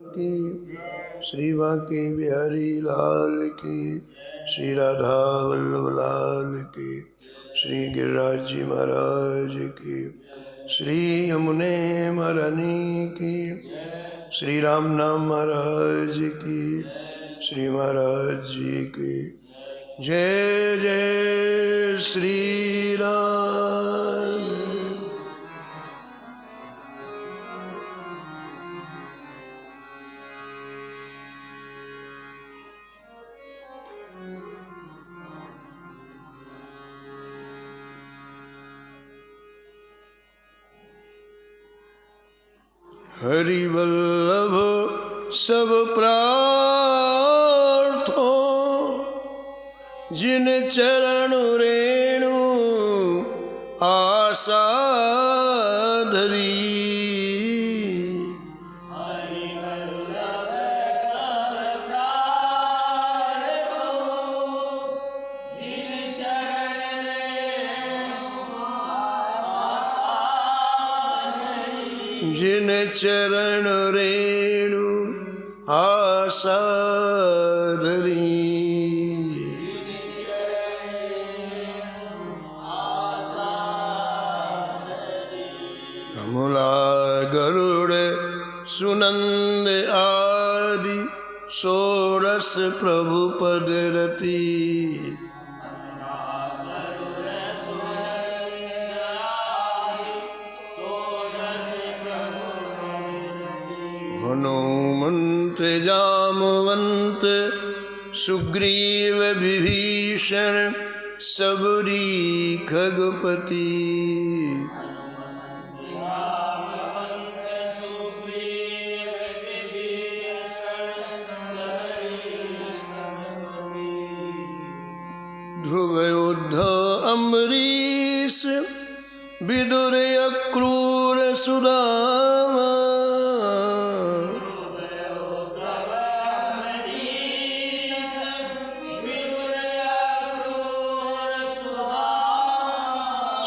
की, श्री बांके बिहारी लाल की, श्री राधा वल्लभ लाल की, श्री गिरिराज जी महाराज की, श्री यमुने महारानी की, श्री राम नाम महाराज की, श्री महाराज जी की जय जय श्री राम। हरि वल्लभ सब प्रार्थो, जिन चरण रेणु आशा धरी। हरि वल्लभ सब प्रार्थो, जिन चरण रेणु आशा धरी। जिन चरण रेणु आशा धरी। कमला गरुड़ सुनंद आदि षोडश प्रभु पद रति। हनुमंत जामवंत सुग्रीव विभीषण सबरी खगपति। ध्रुव युद्ध अम्बरीश विदुर अक्रूर सुदामा।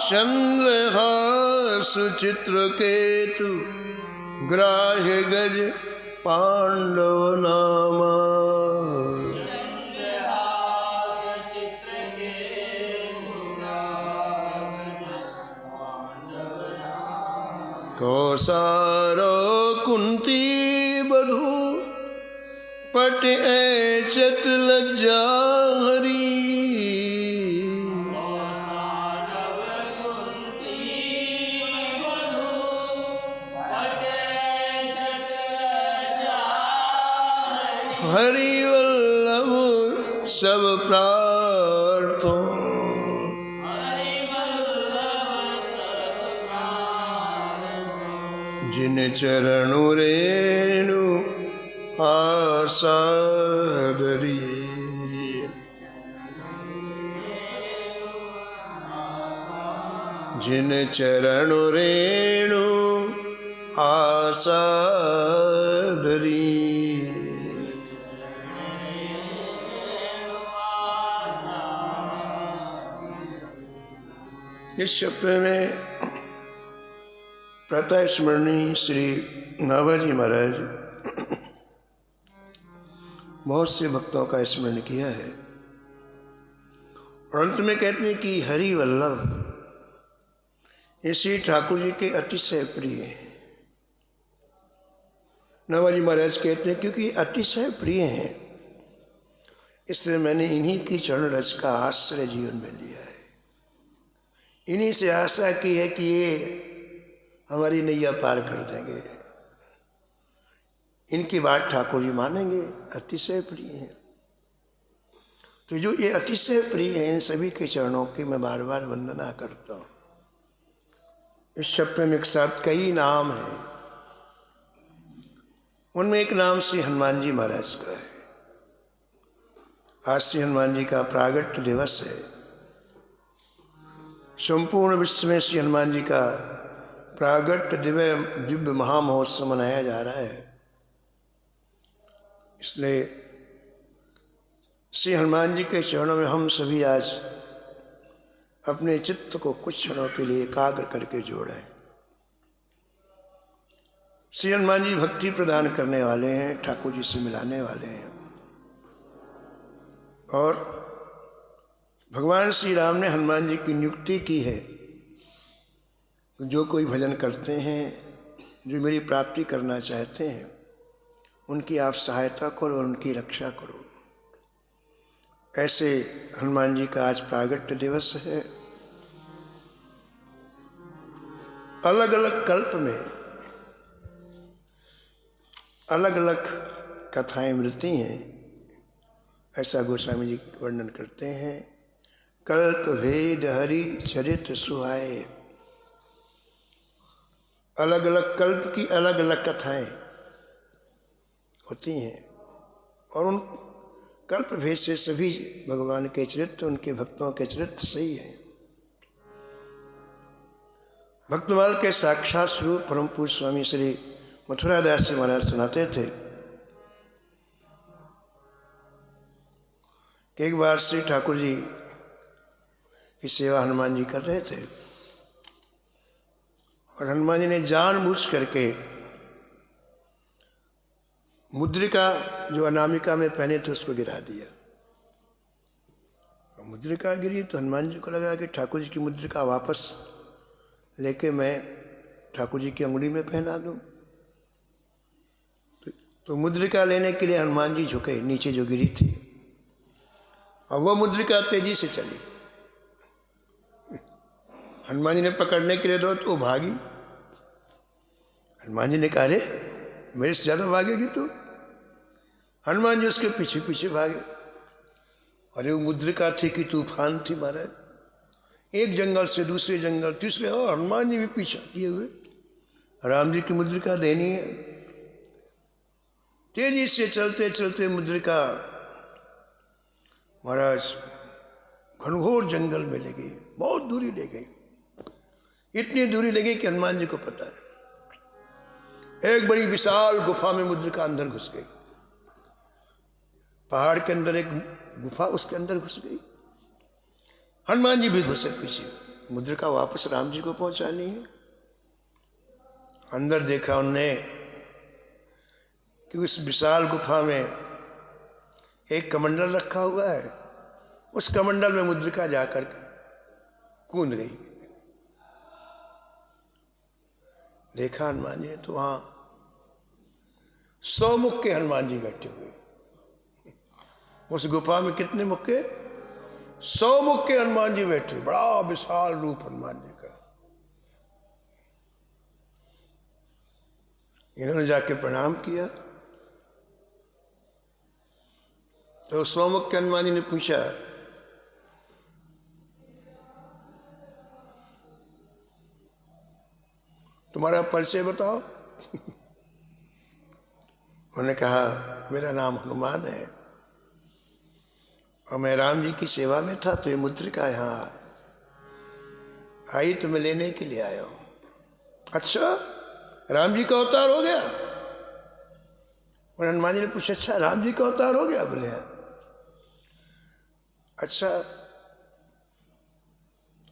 चंद्रहास चित्रकेतु ग्राह्य गज पांडव नामा। कौसारो कुंती बधू पट ऐचत लज्जा हरी। हरि वल्लभ सब प्रार्थो, जिन चरणु रेणु आशा धरी। जिन चरणु रेणु आशा धरी। इस शब्द में प्रातः स्मरणीय श्री नाभाजी महाराज बहुत से भक्तों का स्मरण किया है और अंत में कहते हैं कि हरि वल्लभ ये श्री ठाकुर जी के अतिशय प्रिय हैं। नाभाजी महाराज कहते हैं क्योंकि अतिशय प्रिय हैं इसलिए मैंने इन्हीं की चरण रज का आश्रय जीवन में लिया है। इन्हीं से आशा की है कि ये हमारी नैया पार कर देंगे। इनकी बात ठाकुर जी मानेंगे, अतिशय प्रिय हैं। तो जो ये अतिशय प्रिय हैं इन सभी के चरणों की मैं बार बार वंदना करता हूँ। इस शब्द में एक साथ कई नाम हैं, उनमें एक नाम श्री हनुमान जी महाराज का है। आज श्री हनुमान जी का प्रागट्य दिवस है। संपूर्ण विश्व में श्री हनुमान जी का प्रागट्य दिव्य महामहोत्सव मनाया जा रहा है। इसलिए श्री हनुमान जी के चरणों में हम सभी आज अपने चित्त को कुछ क्षणों के लिए एकाग्र करके जोड़ें। श्री हनुमान जी भक्ति प्रदान करने वाले हैं, ठाकुर जी से मिलाने वाले हैं। और भगवान श्री राम ने हनुमान जी की नियुक्ति की है, जो कोई भजन करते हैं, जो मेरी प्राप्ति करना चाहते हैं, उनकी आप सहायता करो और उनकी रक्षा करो। ऐसे हनुमान जी का आज प्रागट्य दिवस है। अलग अलग कल्प में अलग अलग कथाएं मिलती हैं, ऐसा गोस्वामी जी वर्णन करते हैं। कल्प भेद हरि चरित्र सुहाए। अलग अलग कल्प की अलग अलग कथाएं होती हैं और उन कल्प भेद से सभी भगवान के चरित्र, उनके भक्तों के चरित्र सही हैं। भक्तमाल के साक्षात स्वरूप परम पूज्य स्वामी श्री मथुरादास जी महाराज सुनाते थे कि एक बार श्री ठाकुर जी की सेवा हनुमान जी कर रहे थे और हनुमान जी ने जानबूझ करके मुद्रिका जो अनामिका में पहने थे उसको गिरा दिया। और मुद्रिका गिरी तो हनुमान जी को लगा कि ठाकुर जी की मुद्रिका वापस लेके मैं ठाकुर जी की अंगुली में पहना दूं। तो मुद्रिका लेने के लिए हनुमान जी झुके नीचे जो गिरी थी, और वह मुद्रिका तेजी से चली। हनुमान जी ने पकड़ने के लिए दो तो भागी। हनुमान जी ने कहा, अरे मेरे से ज़्यादा भागेगी तू? हनुमान जी उसके पीछे पीछे भागे। अरे वो मुद्रिका थी कि तूफान थी महाराज, एक जंगल से दूसरे जंगल, तीसरे, और हनुमान जी भी पीछा किए हुए। राम जी की मुद्रिका देनी है। तेजी से चलते चलते मुद्रिका महाराज घनघोर जंगल में ले गई, बहुत दूरी ले गई। इतनी दूरी ले गई कि हनुमान जी को पता है। एक बड़ी विशाल गुफा में मुद्रिका अंदर घुस गई। पहाड़ के अंदर एक गुफा, उसके अंदर घुस गई। हनुमान जी भी घुसे पीछे। मुद्रिका वापस राम जी को पहुंचानी है। अंदर देखा उनने कि उस विशाल गुफा में एक कमंडल रखा हुआ है। उस कमंडल में मुद्रिका जाकर के कूद गई। देखा हनुमान जी तो वहां 100 मुख के हनुमान जी बैठे हुए। उस गुफा में कितने मुख के? 100 मुख के हनुमान जी बैठे। बड़ा विशाल रूप हनुमान जी का। इन्होंने जाके प्रणाम किया तो 100 मुख के हनुमान जी ने पूछा, तुम्हारा परिचय बताओ। उन्होंने कहा, मेरा नाम हनुमान है और मैं राम जी की सेवा में था, तो ये मुद्रिका यहाँ आई तो मैं लेने के लिए आया हूँ। अच्छा, राम जी का अवतार हो गया? और हनुमान जी ने पूछा, अच्छा राम जी का अवतार हो गया? बोले हाँ। अच्छा,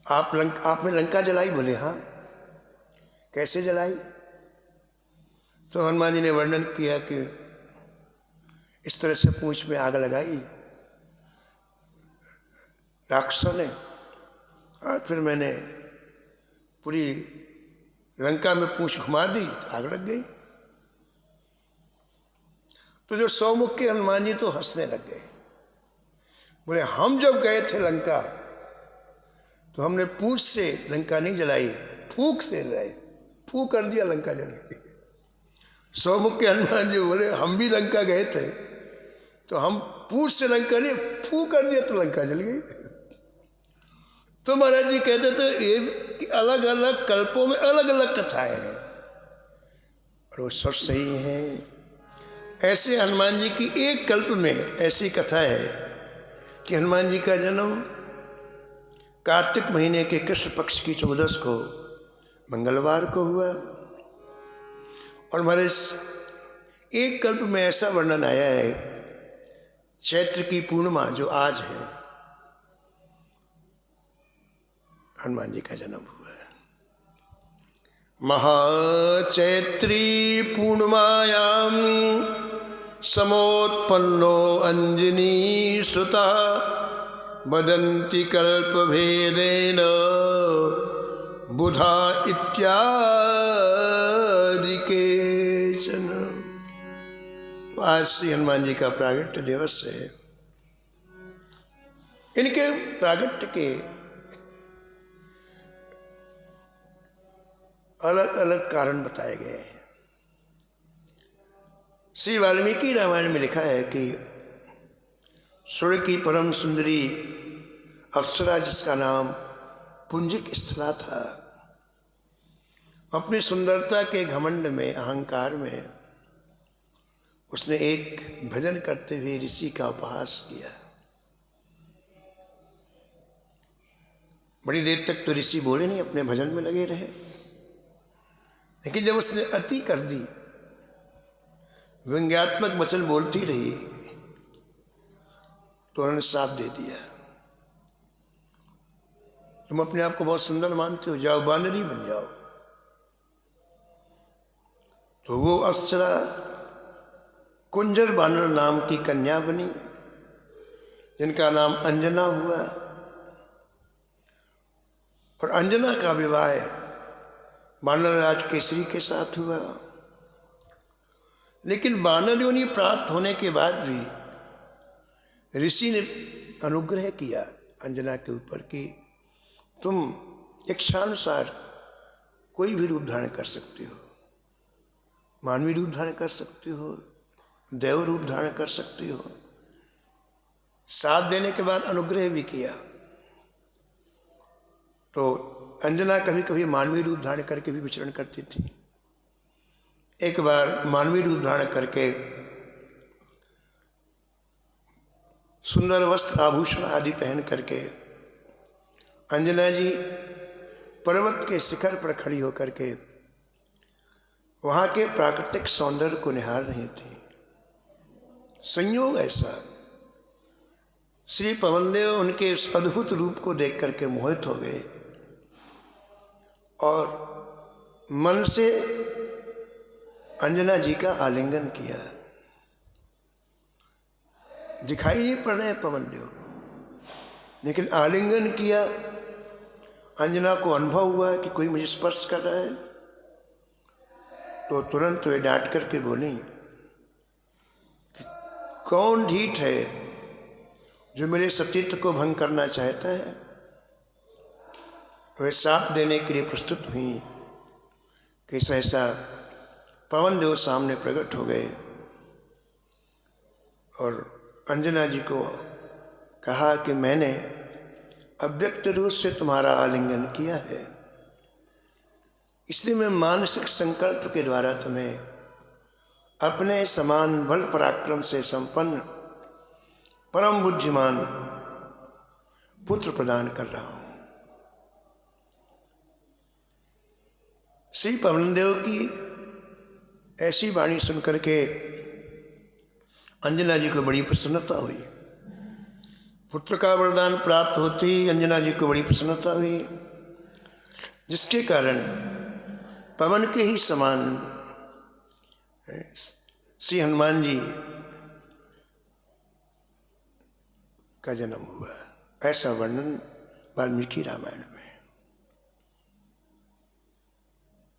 आपने लंका जलाई? बोले हाँ। कैसे जलाई? तो हनुमान जी ने वर्णन किया कि इस तरह से पूंछ में आग लगाई राक्षसों ने, और फिर मैंने पूरी लंका में पूंछ घुमा दी तो आग लग गई। तो जो 100 मुख के हनुमान जी तो हंसने लग गए। बोले, हम जब गए थे लंका तो हमने पूंछ से लंका नहीं जलाई, फूंक से जलाई। फूंक कर दिया, लंका जल गई। 100 मुख के हनुमान जी बोले, हम भी लंका गए थे तो हम पूंछ से लंका नहीं, फूंक कर दिया तो लंका जल गई। तो महाराज जी कहते थे ये कि अलग अलग कल्पों में अलग अलग कथाएं हैं और वो सब सही हैं। ऐसे हनुमान जी की एक कल्प में ऐसी कथा है कि हनुमान जी का जन्म कार्तिक महीने के कृष्ण पक्ष की 14 को मंगलवार को हुआ। और हमारे एक कल्प में ऐसा वर्णन आया है, चैत्र की पूर्णिमा जो आज है, हनुमान जी का जन्म हुआ है। महाचैत्री पूर्णिमायां समोत्पन्नो अंजनी सुता वदन्ति कल्पभेदेन बुधा इत्यादि केचन। आज श्री हनुमान जी का प्रागट्य दिवस है। इनके प्रागट्य के अलग अलग कारण बताए गए हैं। श्री वाल्मीकि रामायण में लिखा है कि स्वर्ग की परम सुंदरी अप्सरा जिसका नाम पुंजिक स्थला था, अपनी सुंदरता के घमंड में, अहंकार में उसने एक भजन करते हुए ऋषि का उपहास किया। बड़ी देर तक तो ऋषि बोले नहीं, अपने भजन में लगे रहे। लेकिन जब उसने अति कर दी, व्यंग्यात्मक वचन बोलती रही, तो उन्होंने श्राप दे दिया, तुम अपने आप को बहुत सुंदर मानते हो, जाओ बानरी बन जाओ। तो वो अप्सरा कुंजर बानर नाम की कन्या बनी, जिनका नाम अंजना हुआ। और अंजना का विवाह बानर राज केसरी के साथ हुआ। लेकिन बानर योनि प्राप्त होने के बाद भी ऋषि ने अनुग्रह किया अंजना के ऊपर कि तुम इच्छानुसार कोई भी रूप धारण कर सकते हो, मानवीय रूप धारण कर सकते हो, देव रूप धारण कर सकते हो। साथ देने के बाद अनुग्रह भी किया। तो अंजना कभी कभी मानवीय रूप धारण करके भी विचरण करती थी। एक बार मानवीय रूप धारण करके सुंदर वस्त्र आभूषण आदि पहन करके अंजना जी पर्वत के शिखर पर खड़ी होकर के वहाँ के प्राकृतिक सौंदर्य को निहार रही थी। संयोग ऐसा, श्री पवनदेव उनके उस अद्भुत रूप को देख करके मोहित हो गए और मन से अंजना जी का आलिंगन किया। दिखाई नहीं पड़ रहे पवनदेव, लेकिन आलिंगन किया। अंजना को अनुभव हुआ कि कोई मुझे स्पर्श कर रहा है, तो तुरंत वे डांट करके बोली कि कौन ढीठ है जो मेरे सतीत्व को भंग करना चाहता है। वे साथ देने के लिए प्रस्तुत हुई कि सहसा पवनदेव सामने प्रकट हो गए और अंजना जी को कहा कि मैंने अव्यक्त रूप से तुम्हारा आलिंगन किया है, इसलिए मैं मानसिक संकल्प के द्वारा तुम्हें अपने समान बल पराक्रम से संपन्न परम बुद्धिमान पुत्र प्रदान कर रहा हूं। श्री पवनदेव की ऐसी वाणी सुनकर के अंजना जी को बड़ी प्रसन्नता हुई। पुत्र का वरदान प्राप्त होते ही अंजना जी को बड़ी प्रसन्नता हुई, जिसके कारण पवन के ही समान श्री हनुमान जी का जन्म हुआ। ऐसा वर्णन वाल्मीकि रामायण में।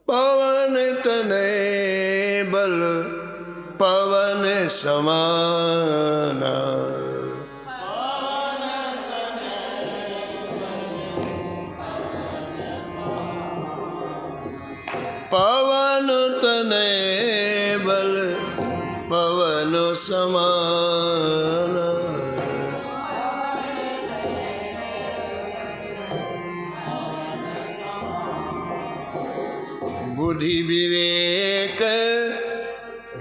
पवन तनय बल पवन समाना, पवन तनय बल पवन समाना, बुद्धि विवेक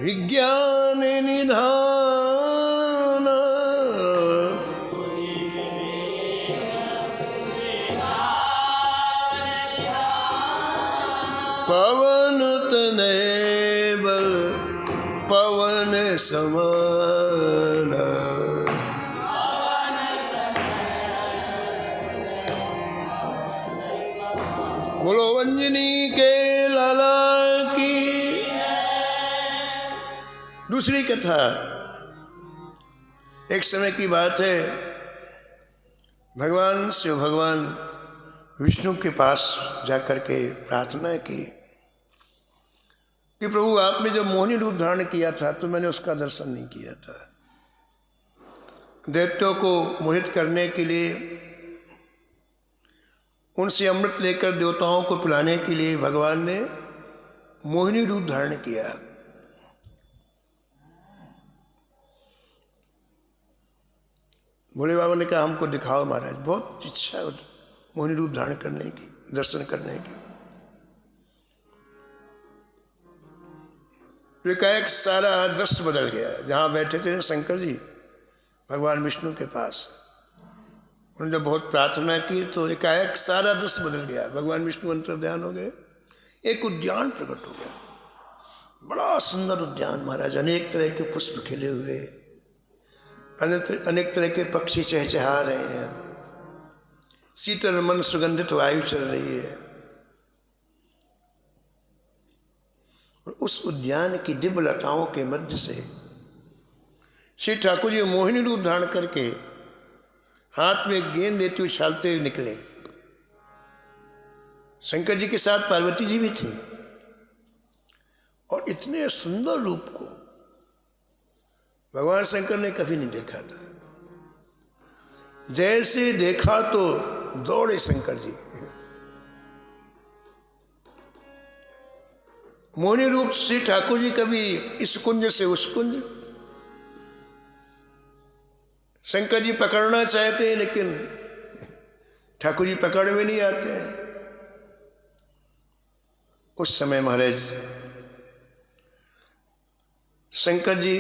विज्ञान निधान, पवन तनय बल पवन समाना। बोलो अंजनी के लाल दूसरी कथा, एक समय की बात है, भगवान विष्णु के पास जाकर के प्रार्थना की कि प्रभु आपने जब मोहिनी रूप धारण किया था तो मैंने उसका दर्शन नहीं किया था। दैत्यों को मोहित करने के लिए, उनसे अमृत लेकर देवताओं को पिलाने के लिए भगवान ने मोहिनी रूप धारण किया। भोले बाबा ने कहा हमको दिखाओ महाराज, बहुत इच्छा है मोहिनी रूप धारण करने की, दर्शन करने की। एकाएक सारा दृश्य बदल गया। जहाँ बैठे थे शंकर जी भगवान विष्णु के पास, उन्होंने जब बहुत प्रार्थना की तो एकाएक सारा दृश्य बदल गया। भगवान विष्णु अंतर्ध्यान हो गए, एक उद्यान प्रकट हो गया, बड़ा सुंदर उद्यान महाराज, अनेक तरह के पुष्प खिले हुए, अनेक तरह के पक्षी चहचहा रहे हैं, शीतल मन सुगंधित वायु चल रही है। और उस उद्यान की दिव्य लताओं के मध्य से श्री ठाकुर जी मोहिनी रूप धारण करके हाथ में गेंद लेते उछालते हुए निकले। शंकर जी के साथ पार्वती जी भी थी और इतने सुंदर रूप को भगवान शंकर ने कभी नहीं देखा था। जैसे देखा तो दौड़े शंकर जी। मोहिनी रूप श्री ठाकुर जी कभी इस कुंज से उस कुंज, शंकर जी पकड़ना चाहते हैं लेकिन ठाकुर जी पकड़ में नहीं आते हैं। उस समय महाराज शंकर जी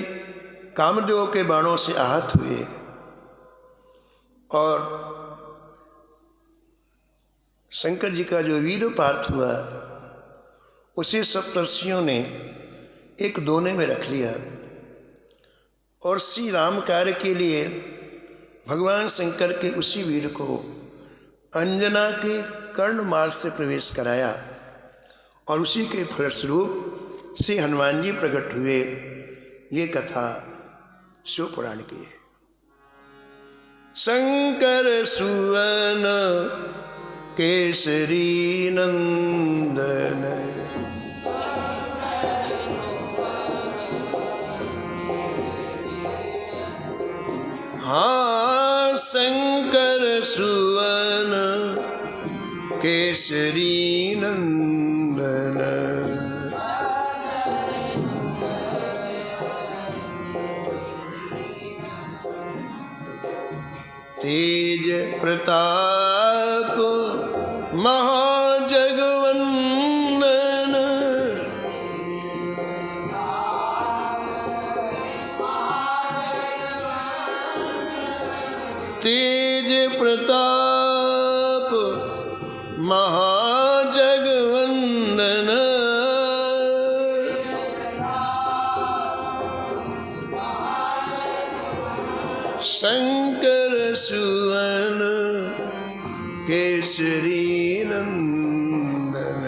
कामदेव के बाणों से आहत हुए और शंकर जी का जो वीरपात हुआ उसे सप्तर्षियों ने एक दोने में रख लिया और श्री राम कार्य के लिए भगवान शंकर के उसी वीर को अंजना के कर्ण मार्ग से प्रवेश कराया और उसी के फलस्वरूप श्री हनुमान जी प्रकट हुए। ये कथा शिव पुराण की है। शंकर सुवन केसरी नंदन, हाँ शंकर सुवन केसरी नंदन, तेज प्रताप महाजगवंदन, तेज प्रताप महाजगवंदन, शंकर सुवन केसरी नंदन।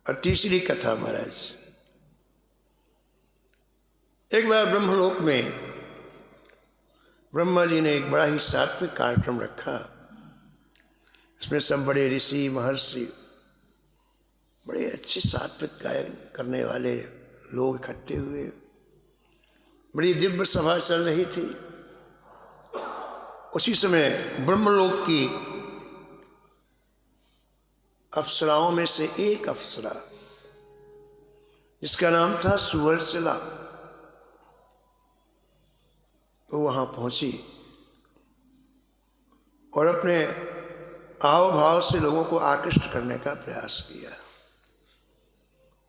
और तीसरी कथा महाराज, एक बार ब्रह्मलोक में ब्रह्मा जी ने एक बड़ा ही सात्विक कार्यक्रम रखा। इसमें सब बड़े ऋषि महर्षि, बड़े अच्छे सात्विक गायन करने वाले लोग इकट्ठे हुए। बड़ी दिव्य सभा चल रही थी। उसी समय ब्रह्मलोक की अप्सराओं में से एक अप्सरा जिसका नाम था सुवर्चला, वो वहाँ पहुँची और अपने आव भाव से लोगों को आकृष्ट करने का प्रयास किया।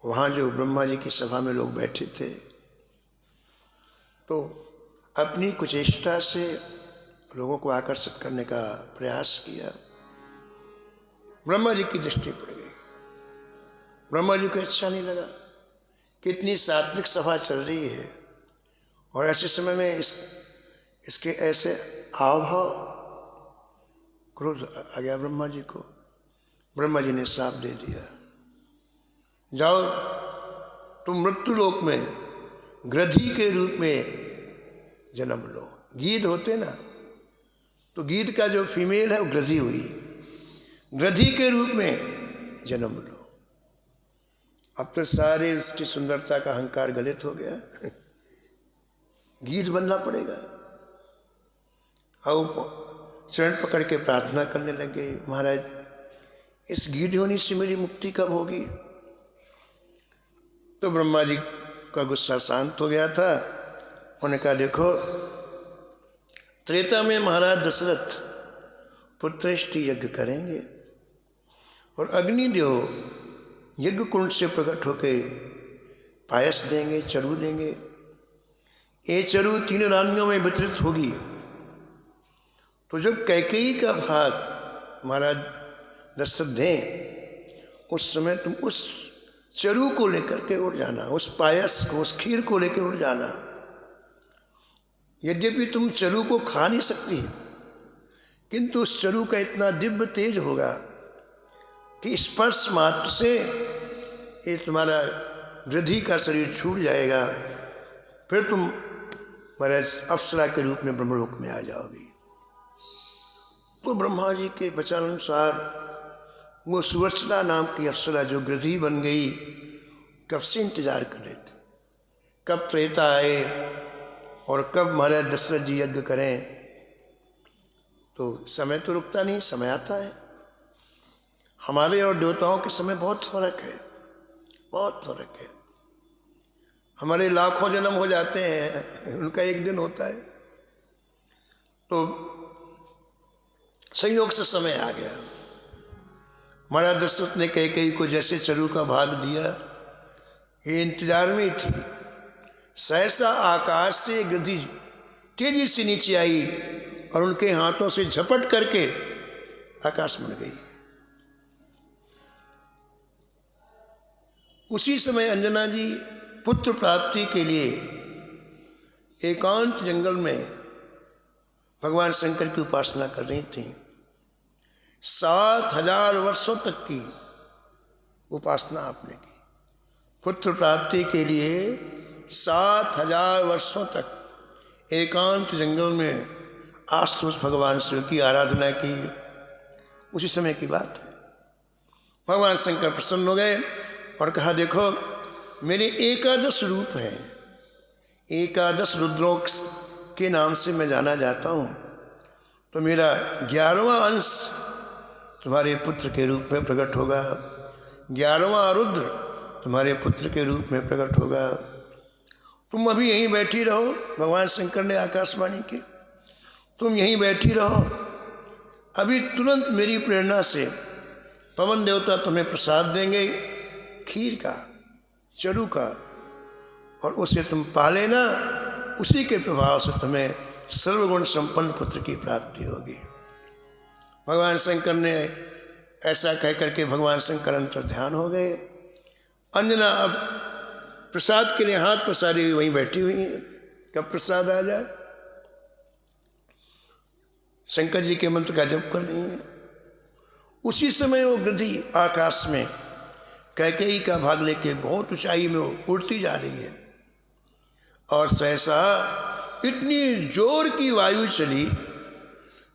वहाँ जो ब्रह्मा जी की सभा में लोग बैठे थे तो अपनी कुचेष्टा से लोगों को आकर्षित करने का प्रयास किया। ब्रह्मा जी की दृष्टि पड़ गई। ब्रह्मा जी को अच्छा नहीं लगा कि इतनी सात्विक सभा चल रही है और ऐसे समय में इसके ऐसे हाव भाव, क्रोध आ गया ब्रह्मा जी को। ब्रह्मा जी ने श्राप दे दिया, जाओ तुम मृत्यु लोक में गृधी के रूप में जन्म लो। गीध होते ना, तो गीध का जो फीमेल है वो गृधी हुई, गृधी के रूप में जन्म लो। अब तो सारे उसकी सुंदरता का अहंकार गलित हो गया, गीध बनना पड़ेगा। अब चरण पकड़ के प्रार्थना करने लग गई, महाराज इस गीध होने से मेरी मुक्ति कब होगी? तो ब्रह्मा जी का गुस्सा शांत हो गया था। उन्होंने कहा देखो, त्रेता में महाराज दशरथ पुत्रेष्टि यज्ञ करेंगे और अग्निदेव यज्ञ कुंड से प्रकट होकर पायस देंगे, चरु देंगे। ये चरु 3 रानियों में वितरित होगी। तो जब कैकेयी का भाग महाराज दशरथ दें, उस समय तुम उस चरु को लेकर के उड़ जाना, उस पायस को, उस खीर को लेकर उड़ जाना। यद्यपि तुम चरु को खा नहीं सकती, किंतु उस चरु का इतना दिव्य तेज होगा कि स्पर्श मात्र से ये तुम्हारा गृधी का शरीर छूट जाएगा, फिर तुम महाराज अप्सरा के रूप में ब्रह्मलोक में आ जाओगी। तो ब्रह्मा जी के वचनानुसार वो सुवर्चना नाम की अप्सरा जो गृधी बन गई, कब से इंतजार कर रहे थे, कब त्रेता आए और कब महाराज दशरथ जी यज्ञ करें। तो समय तो रुकता नहीं, समय आता है। हमारे और देवताओं के समय बहुत फर्क है, बहुत फर्क है। हमारे लाखों जन्म हो जाते हैं, उनका एक दिन होता है। तो संयोग से समय आ गया। महाराज दशरथ ने कैकेयी को जैसे चरु का भाग दिया, ये इंतजार में थी। सहसा आकाश से गृधी तेजी से नीचे आई और उनके हाथों से झपट करके आकाश में गई। उसी समय अंजना जी पुत्र प्राप्ति के लिए एकांत जंगल में भगवान शंकर की उपासना कर रही थी। 7000 वर्षों तक की उपासना आपने की। पुत्र प्राप्ति के लिए 7000 वर्षों तक एकांत जंगल में आशुतोष भगवान शिव की आराधना की। उसी समय की बात है। भगवान शंकर प्रसन्न हो गए और कहा देखो, मेरे 11 रूप हैं, 11 रुद्रों के नाम से मैं जाना जाता हूँ। तो मेरा 11वां अंश तुम्हारे पुत्र के रूप में प्रकट होगा, 11वां रुद्र तुम्हारे पुत्र के रूप में प्रकट होगा। तुम अभी यहीं बैठी रहो, भगवान शंकर ने आकाशवाणी की, तुम यहीं बैठी रहो, अभी तुरंत मेरी प्रेरणा से पवन देवता तुम्हें प्रसाद देंगे खीर का, चरु का, और उसे तुम पा लेना। उसी के प्रभाव से तुम्हें सर्वगुण संपन्न पुत्र की प्राप्ति होगी। भगवान शंकर ने ऐसा कह करके भगवान शंकर अंतर ध्यान हो गए। अंजना अब प्रसाद के लिए हाथ पसारी हुई वहीं बैठी हुई है, कब प्रसाद आ जाए। शंकर जी के मंत्र का जप कर रही है। उसी समय वो गृधी आकाश में कैकेयी का भाग लेके बहुत ऊंचाई में उड़ती जा रही है और सहसा इतनी जोर की वायु चली,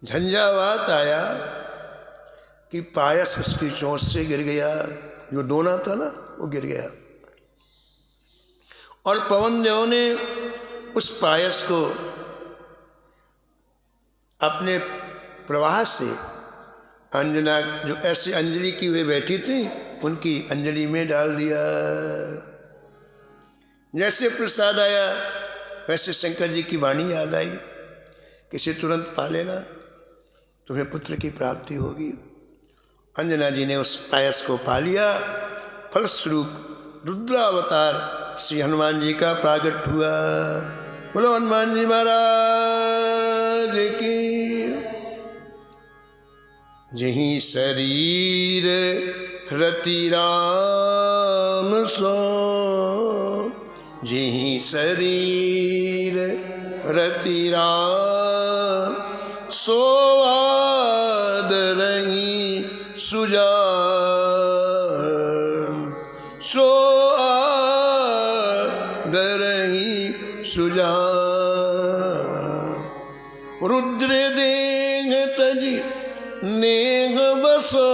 झंझावात आया कि पायस उसकी चोंच से गिर गया, जो दोना था ना वो गिर गया। और पवन देव ने उस पायस को अपने प्रवाह से अंजना जो ऐसे अंजलि की वे बैठी थी उनकी अंजलि में डाल दिया। जैसे प्रसाद आया वैसे शंकर जी की वाणी याद आई, किसी तुरंत पा लेना, तुम्हें पुत्र की प्राप्ति होगी। अंजना जी ने उस पायस को पा लिया। फलस्वरूप रुद्रावतार श्री हनुमान जी का प्रागट हुआ। बोलो हनुमान जी महाराज की। जहीं शरीर रति राम सो, जहीं शरीर रति राम सोवाद डरहि सुजान, सो डरहि सुजान। रुद्र देह तजि नेह बसो,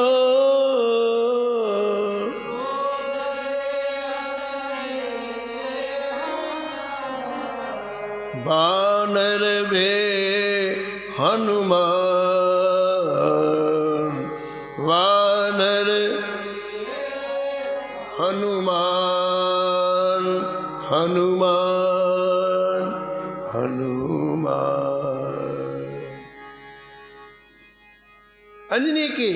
बानर भे हनुमान, वानर हनुमान, हनुमान, हनुमान। अंजनी के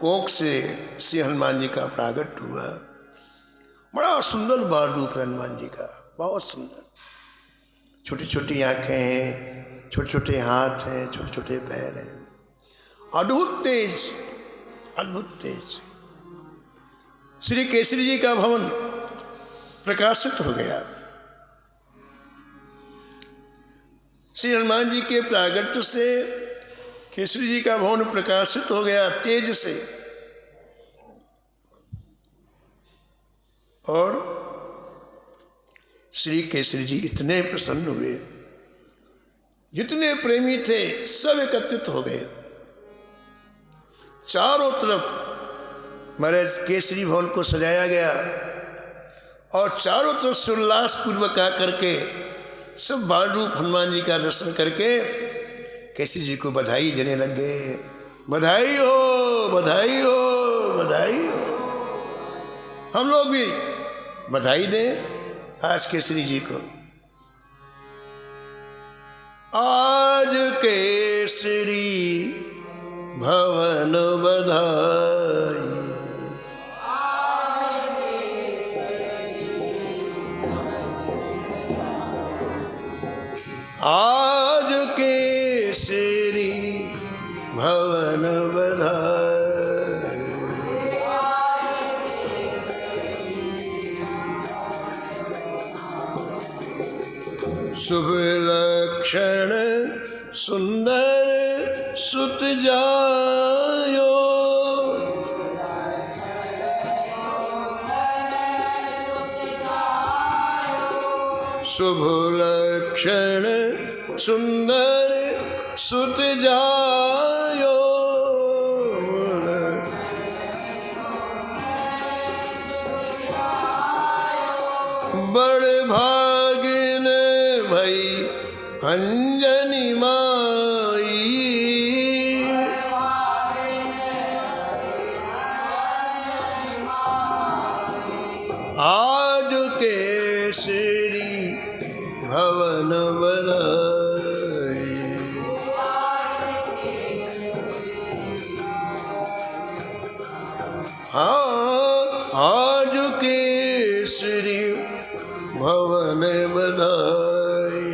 कोख से श्री हनुमान जी का प्रागट हुआ। बड़ा सुंदर बाल रूप है हनुमान जी का, बहुत सुंदर। छोटी छोटी आंखें हैं, छोटे छोटे हाथ हैं, छोटे छोटे पैर हैं, अद्भुत तेज, अद्भुत तेज। श्री केसरी जी का भवन प्रकाशित हो गया। श्री हनुमान जी के प्रागट्य से केसरी जी का भवन प्रकाशित हो गया तेज से। और श्री केसरी जी इतने प्रसन्न हुए, जितने प्रेमी थे सब एकत्रित हो गए। चारों तरफ महाराज केसरी भवन को सजाया गया और चारों तरफ उल्लास पूर्वक आकर के सब बाल रूप हनुमान जी का दर्शन करके केसरी जी को बधाई देने लग गए। बधाई हो, बधाई हो, बधाई हो। हम लोग भी बधाई दें आज केसरी जी को। आज केसरी भवन बधाई, आज केसरी भवन बधाई। शुभ लक्षण सुंदर सुत जायो, शुभ लक्षण सुंदर सुत जायो। बड़ भागिन भई अंजनी माई, आज केसरी भवन बधाई। हाँ, आज केसरी भवन बधाई।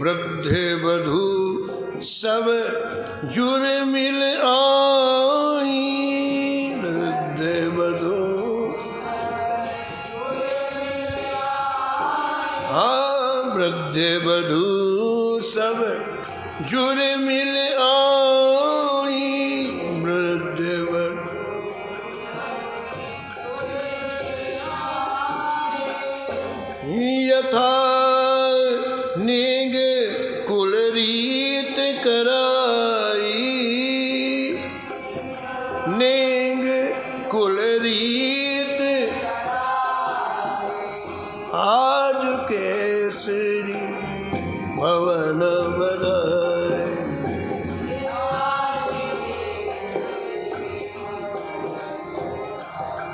वृद्ध वधू सब जुर मिल आई, वृद्ध वधू, हाँ वृद्ध वधू सब जुर मिल आई, वृद्ध वधू। यथा नेग कुल रीत कराई, नेग कुल रीत आज केसरी भवन बधाई।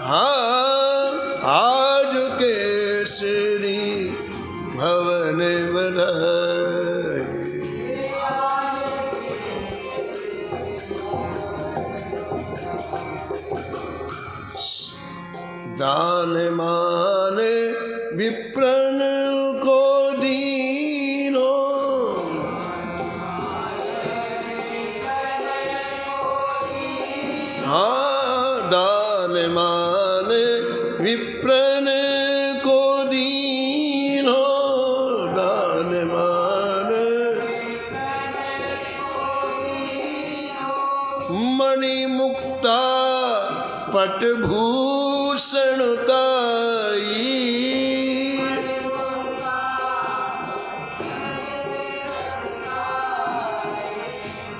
हाँ, आज केसरी भवन बधाई। दान मान विप्रण को दीनो, हाँ दान मान विप्रण वटभूषण ताई,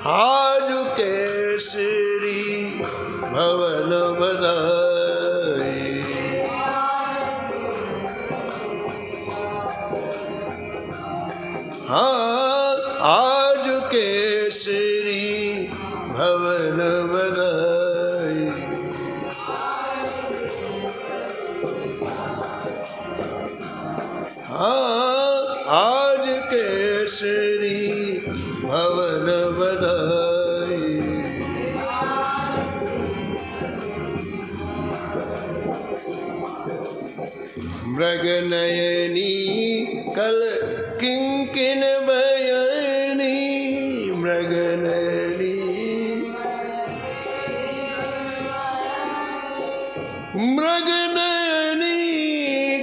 आज केसरी भवन बधाई। हाँ, आज केसरी भवन बधाई। हाँ, आज केसरी भवन बधाई। मृगनयनी कल किंकिन बयनी, मृगनयनी मृगनयनी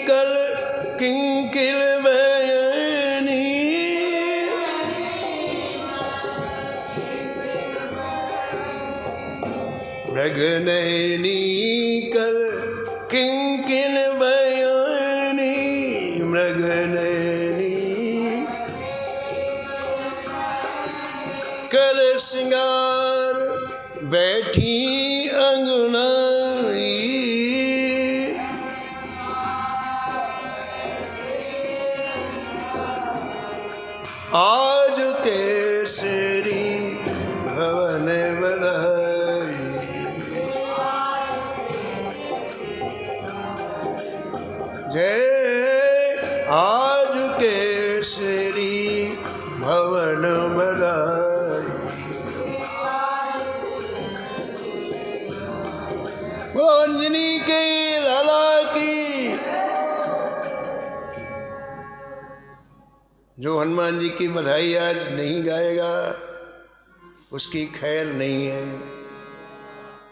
कल किंकिन बयनी, मृगनयनी कल किंकिन बयनी, मृगनयनी कर सिंगार बैठी अंगनाई, आज केसरी भवन बधाई। जय आज केसरी भवन बधाई। अंजनी के लाला की। जो हनुमान जी की बधाई आज नहीं गाएगा उसकी खैर नहीं है।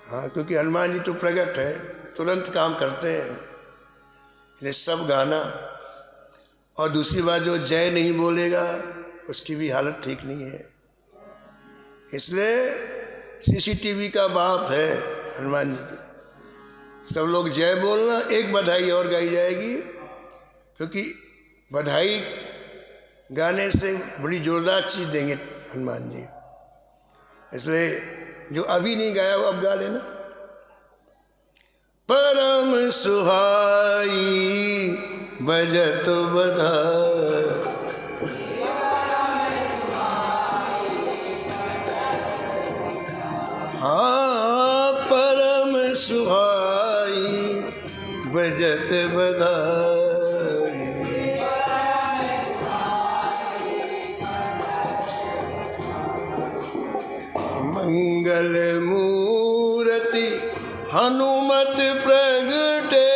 हाँ, क्योंकि हनुमान जी तो प्रकट है, तुरंत काम करते हैं, इन्हें सब गाना। और दूसरी बात, जो जय नहीं बोलेगा उसकी भी हालत ठीक नहीं है। इसलिए सीसीटीवी का बाप है हनुमान जी की। सब लोग जय बोलना, एक बधाई और गाई जाएगी, क्योंकि बधाई गाने से बड़ी जोरदार चीज़ देंगे हनुमान जी। इसलिए जो अभी नहीं गाया वो अब गा लेना। परम सुहाई बजत बधाई, हाँ परम सुहाई बजत बधाई। मंगल मूर्ति हनुमत प्रगटे,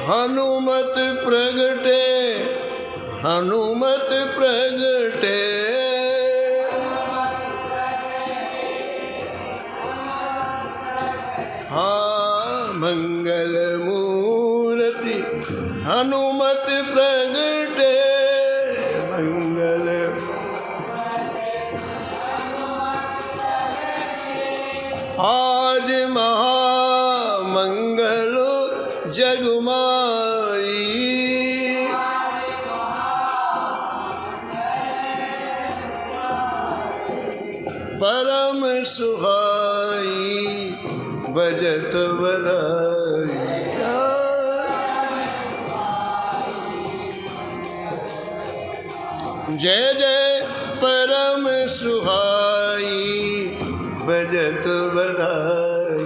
हनुमत प्रगटे, हनुमत प्रगटे। हाँ, मंगल मूर्ति हनुमत प्रगटे, मंगल आज महामंगल जगमाई। परम सुहाई बजत बधाई। जय जय परम सुहाई बजत बधाई।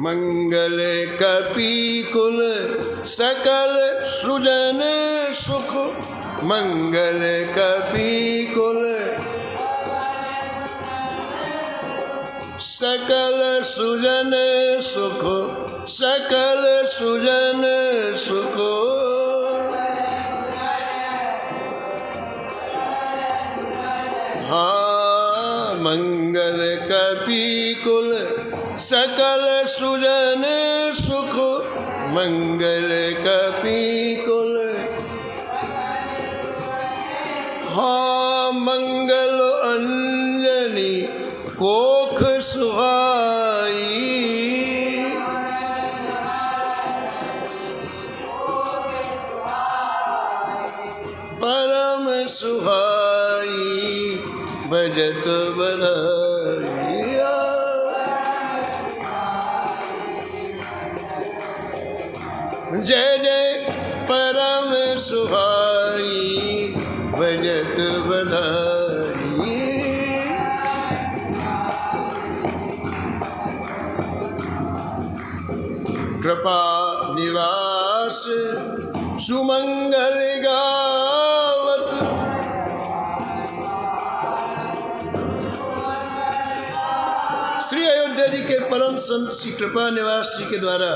मंगल कपीकुल सकल सुजन सुख, मंगल कपीकुल सकल सुजन सुख, सकल सुजन सुख। हाँ, मंगल कपीकुल सकल सुजन सुख, मंगल कपिकुल हाँ मंगल अंजनी कोख सुहाई परम सुहाई भजत बधाइया। जय जय परम सुहाई भजत बधाई। कृपा निवास सुमंगल गावत श्री अयोध्या जी के परम संत श्री कृपा निवास जी के द्वारा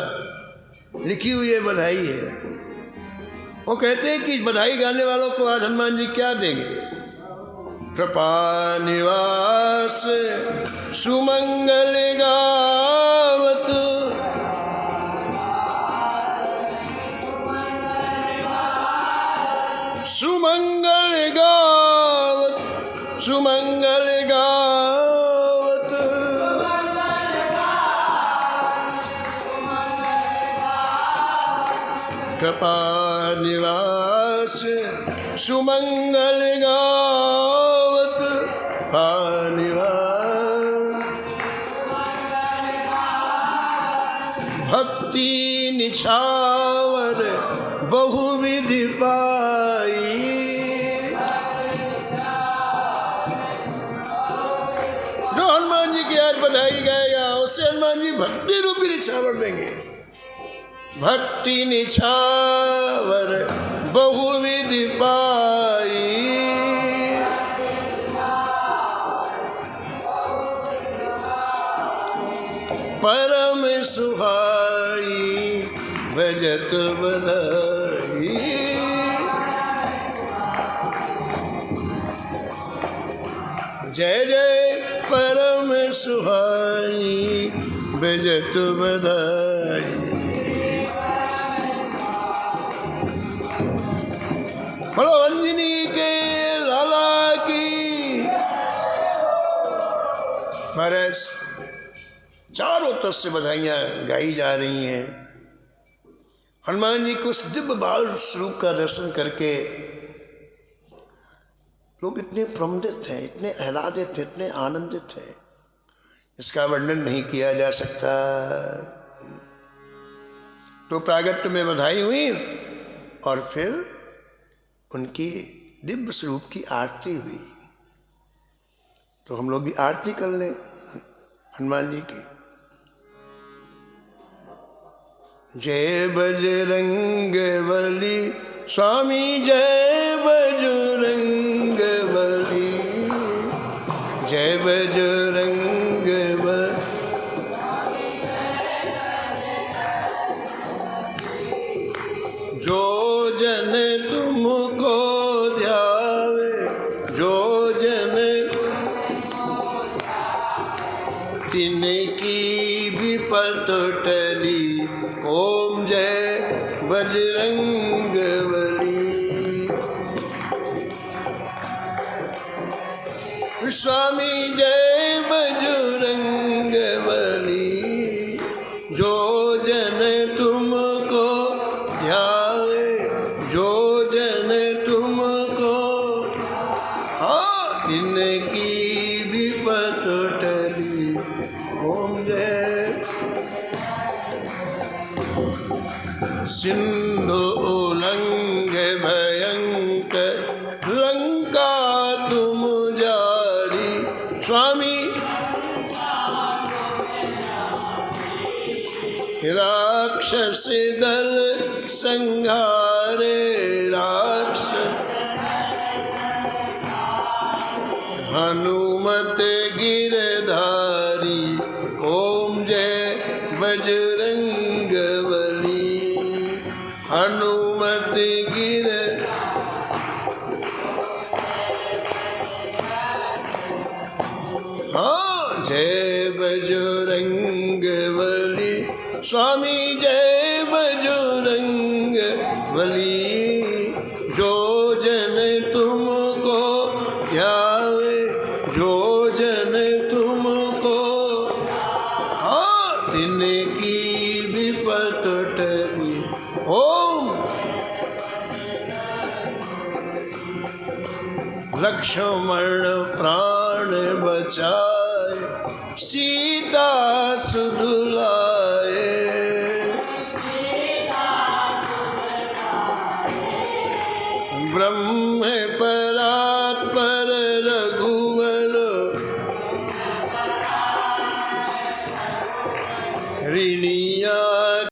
लिखी हुई ये बधाई है। वो कहते हैं कि बधाई गाने वालों को आज हनुमान जी क्या देंगे। कृपा निवास सुमंगल गावत सुमंगल गावत सुमंगल गावत कृपा निवास सुमंगल गावत निवास भक्ति निछावर बहुविधि पाई। जो हनुमान जी की आज बधाई गाएगा उसे हनुमान जी भक्ति रूपी निछावर देंगे। भक्ति निछावर बहुविधि पाई परम सुहाई भजत बधाई। जय जय परम सुहाई भजत बधाई। बोलो अंजनी के लाला की। महाराज चारों तरफ से बधाइयाँ गाई जा रही हैं। हनुमान जी को उस दिव्य बाल स्वरूप का दर्शन करके लोग इतने प्रमुदित हैं, इतने आह्लादित हैं, इतने आनंदित हैं, इसका वर्णन नहीं किया जा सकता। तो प्रागट्य में बधाई हुई और फिर उनकी दिव्य स्वरूप की आरती हुई। तो हम लोग भी आरती कर लें हनुमान जी की। जय बजरंग बली स्वामी जय बजरंग बली जय बजरंग बली। जो जन तुमको ध्यावे जो जन तिनकी विपत टली। ओम जय बजरंग बली। स्वामी जय बजरंग बली। जो जन तुमको ध्यावे जो जन तुमको जिनकी विपत टली। ओम जय सिंधु उल्लंघ भयंकर लंका तुम जारी। स्वामी राक्षस दल संहारे राक्षस हनुमत गिरधारी। ओम जय बजरंग बली। हनुमत गिर जय बजरंग बली। स्वामी जय बजरंग लक्ष्मण प्राण बचाए, सीता सुधुलाए। ब्रह्म